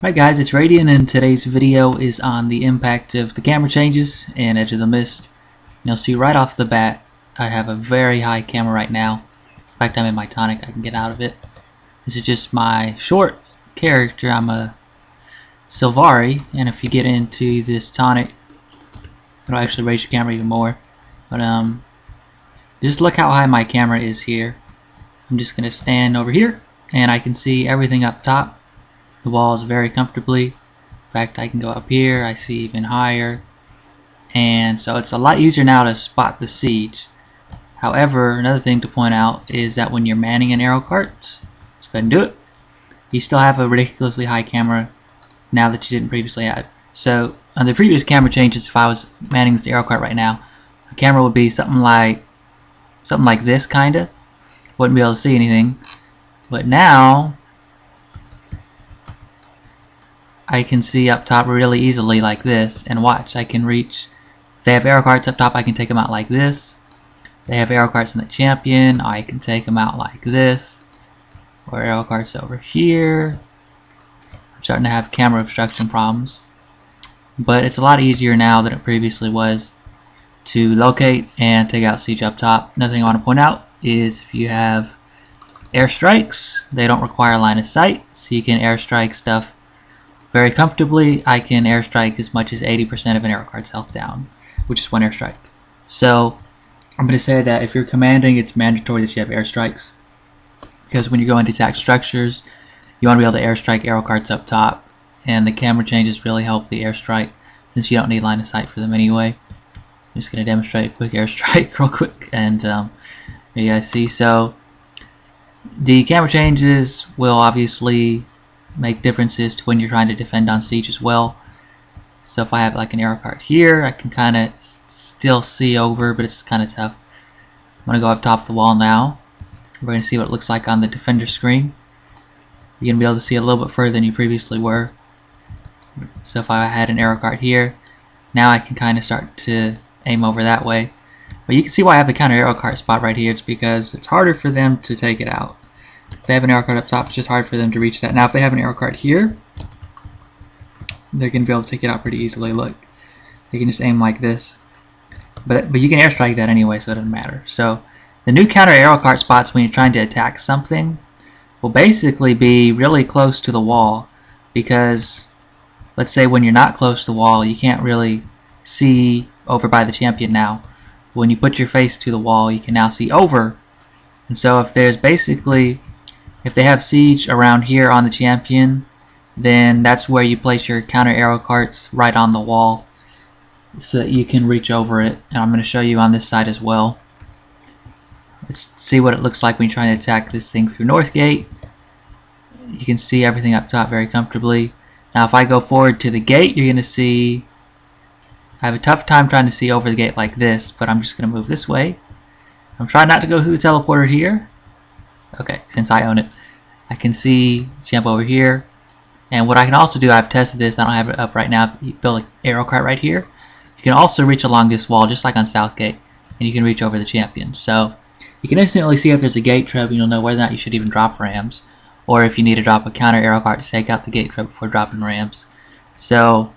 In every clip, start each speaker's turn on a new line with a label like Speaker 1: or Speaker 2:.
Speaker 1: Alright guys, it's Radiant and today's video is on the impact of the camera changes in Edge of the Mist. And you'll see right off the bat I have a very high camera right now. In fact, I'm in my tonic, I can get out of it. This is just my short character. I'm a Sylvari, and if you get into this tonic it'll actually raise your camera even more. But just look how high my camera is here. I'm just gonna stand over here and I can see everything up top. The walls very comfortably. In fact, I can go up here, I see even higher. And so it's a lot easier now to spot the siege. However, another thing to point out is that when you're manning an arrow cart, let's go ahead and do it, you still have a ridiculously high camera now that you didn't previously have. So on the previous camera changes, if I was manning this arrow cart right now, the camera would be something like this kinda. Wouldn't be able to see anything. But now I can see up top really easily like this, and watch, I can reach. If they have arrow carts up top, I can take them out like this. If they have arrow carts in the champion, I can take them out like this. Or arrow carts over here. I'm starting to have camera obstruction problems, but it's a lot easier now than it previously was to locate and take out siege up top. Another thing I want to point out is if you have airstrikes, they don't require line of sight, so you can airstrike stuff very comfortably. I can airstrike as much as 80% of an arrow cart's health down, which is one airstrike. So I'm going to say that if you're commanding, it's mandatory that you have airstrikes, because when you go into attack structures, you want to be able to airstrike arrow carts up top, and the camera changes really help the airstrike since you don't need line of sight for them anyway. I'm just going to demonstrate a quick airstrike real quick, and there you guys see. So the camera changes will obviously make differences to when you're trying to defend on siege as well. So if I have like an arrow cart here, I can kind of still see over, but it's kind of tough. I'm going to go up top of the wall now. We're going to see what it looks like on the defender screen. You're going to be able to see a little bit further than you previously were. So if I had an arrow cart here, now I can kind of start to aim over that way. But you can see why I have the counter arrow cart spot right here. It's because it's harder for them to take it out. If they have an arrow cart up top, it's just hard for them to reach that. Now if they have an arrow cart here, they're going to be able to take it out pretty easily. Look, they can just aim like this. But you can airstrike that anyway, so it doesn't matter. So the new counter arrow cart spots when you're trying to attack something will basically be really close to the wall, because let's say when you're not close to the wall, you can't really see over by the champion now. When you put your face to the wall, you can now see over. And so if there's basically, if they have siege around here on the champion, then that's where you place your counter arrow carts, right on the wall, so that you can reach over it. And I'm going to show you on this side as well. Let's see what it looks like when you're trying to attack this thing through North Gate. You can see everything up top very comfortably. Now if I go forward to the gate, you're going to see I have a tough time trying to see over the gate like this, but I'm just going to move this way. I'm trying not to go through the teleporter here. Okay, since I own it, I can see, jump over here. And what I can also do, I've tested this, I don't have it up right now, you build an arrow cart right here. You can also reach along this wall, just like on Southgate, and you can reach over the champion. So you can instantly see if there's a gate trap, and you'll know whether or not you should even drop rams, or if you need to drop a counter arrow cart to take out the gate trap before dropping rams. So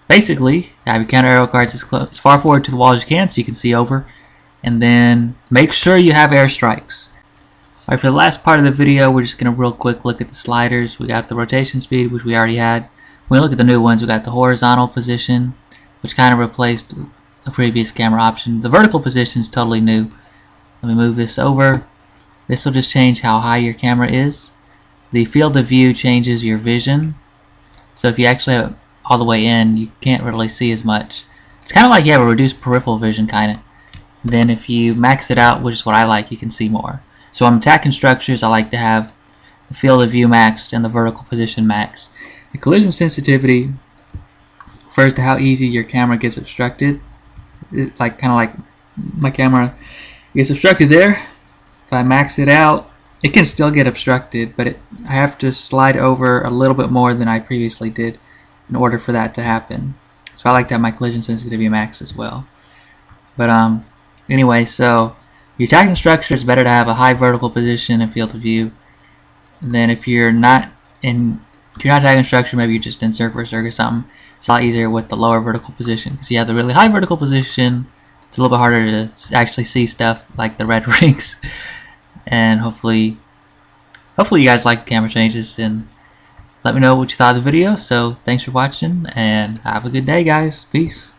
Speaker 1: basically, have your counter arrow carts as far forward to the wall as you can, so you can see over, and then make sure you have airstrikes. Alright, for the last part of the video, we're just going to real quick look at the sliders. We got the rotation speed, which we already had. When we look at the new ones, we got the horizontal position, which kind of replaced a previous camera option. The vertical position is totally new. Let me move this over. This will just change how high your camera is. The field of view changes your vision. So if you actually have it all the way in, you can't really see as much. It's kind of like you have a reduced peripheral vision, kind of. Then if you max it out, which is what I like, you can see more. So I'm attacking structures, I like to have the field of view maxed and the vertical position maxed. The collision sensitivity refers to how easy your camera gets obstructed. Kind of like my camera gets obstructed there. If I max it out, it can still get obstructed, but I have to slide over a little bit more than I previously did in order for that to happen. So I like to have my collision sensitivity maxed as well. But anyway, so your attacking structure is better to have a high vertical position and field of view. And then if you're not in If you're not tagging structure, maybe you're just in circle or circle or something. It's a lot easier with the lower vertical position because you have the really high vertical position. It's a little bit harder to actually see stuff like the red rings. And hopefully you guys like the camera changes, and let me know what you thought of the video. So thanks for watching and have a good day, guys. Peace.